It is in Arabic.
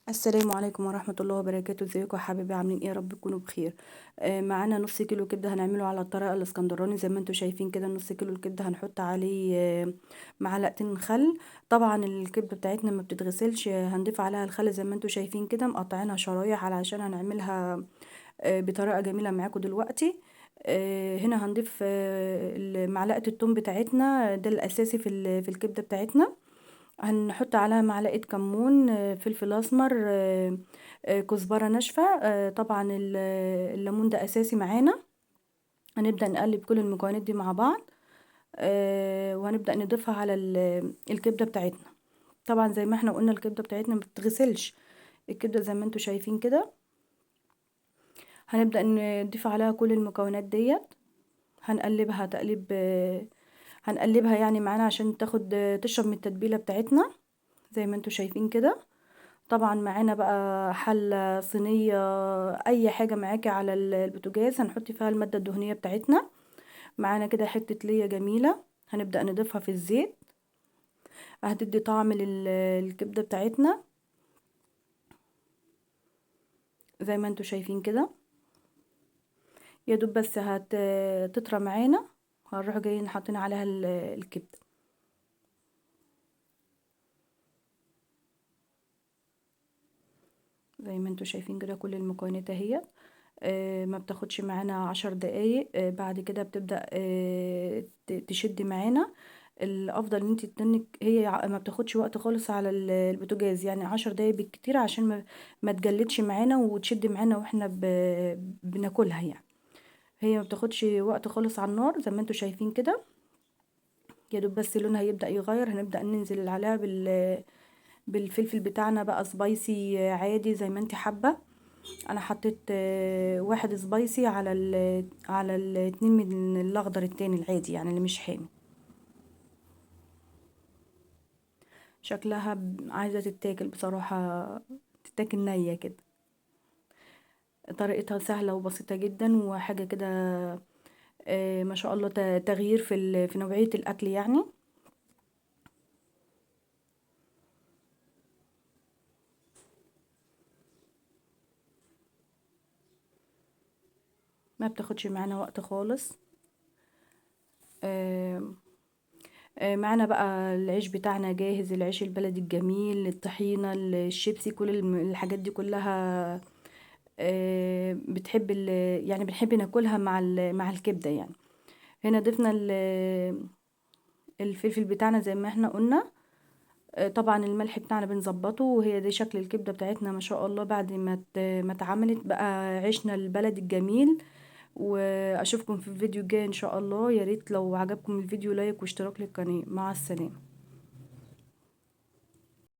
السلام عليكم ورحمة الله وبركاته. ازيكم يا حبايبي؟ عاملين ايه؟ يا رب تكونوا بخير. معانا نص كيلو كبدة هنعمله على الطريقة الاسكندراني زي ما انتوا شايفين كده. نص كيلو الكبدة هنحط عليه معلقتين خل. طبعا الكبدة بتاعتنا ما بتتغسلش، هنضيف عليها الخل زي ما انتوا شايفين كده، مقطعينها شرايح علشان هنعملها بطريقة جميلة معاكم دلوقتي. هنا هنضيف معلقة التوم بتاعتنا، ده الأساسي في الكبدة بتاعتنا. هنحط عليها معلقة كمون، فلفل أسمر، كزبرة ناشفة. طبعا الليمون ده أساسي معانا. هنبدأ نقلب كل المكونات دي مع بعض، وهنبدأ نضيفها على الكبدة بتاعتنا. طبعا زي ما احنا قلنا الكبدة بتاعتنا ما بتتغسلش، الكبدة زي ما انتوا شايفين كده. هنبدأ نضيف عليها كل المكونات ديت. هنقلبها تقليب، هنقلبها يعني معانا عشان تشرب من التتبيلة بتاعتنا زي ما انتوا شايفين كده. طبعا معانا بقى حلة، صينية، اي حاجة معاكي على البوتاجاز هنحط فيها المادة الدهنية بتاعتنا. معانا كده حتة ليا جميلة، هنبدأ نضيفها في الزيت، هتدي طعم للكبدة بتاعتنا زي ما انتوا شايفين كده. يا دوب بس تطرى معانا، هنروح جايين حاطين عليها الكبدة زي ما انتوا شايفين كده. كل المكونات اهي. ما بتاخدش معانا 10 دقايق. بعد كده بتبدأ تشد معانا. الافضل ان انت تنك، هي ما بتاخدش وقت خالص على البوتاجاز، يعني 10 دقايق بالكتير عشان ما تجلدش معانا وتشد معانا واحنا بناكلها يعني. هي ما بتاخدش وقت خالص على النار زي ما انتوا شايفين كده. يا دوب بس لونها يبدأ يغير، هنبدأ ننزل عليها بالفلفل بتاعنا بقى سبايسي عادي زي ما انت حابة. انا حطيت 1 سبايسي على الاتنين من الاخضر التاني العادي يعني اللي مش حامي. شكلها عايزة تتاكل بصراحة، تتاكل نية كده. طريقتها سهلة وبسيطة جدا وحاجة كده. ما شاء الله، تغيير في نوعية الأكل يعني. ما بتاخدش معانا وقت خالص. آه، معانا بقى العيش بتاعنا جاهز، العيش البلدي الجميل، الطحينة، الشيبسي، كل الحاجات دي كلها بتحب يعني بنحب ناكلها مع الكبدة يعني. هنا ضفنا الفلفل بتاعنا زي ما احنا قلنا. طبعا الملح بتاعنا بنظبطه، وهي دي شكل الكبدة بتاعتنا ما شاء الله بعد ما اتعملت بقى عيشنا البلدي الجميل. واشوفكم في الفيديو الجاي ان شاء الله. يا ريت لو عجبكم الفيديو لايك واشتراك للقناة. مع السلامة.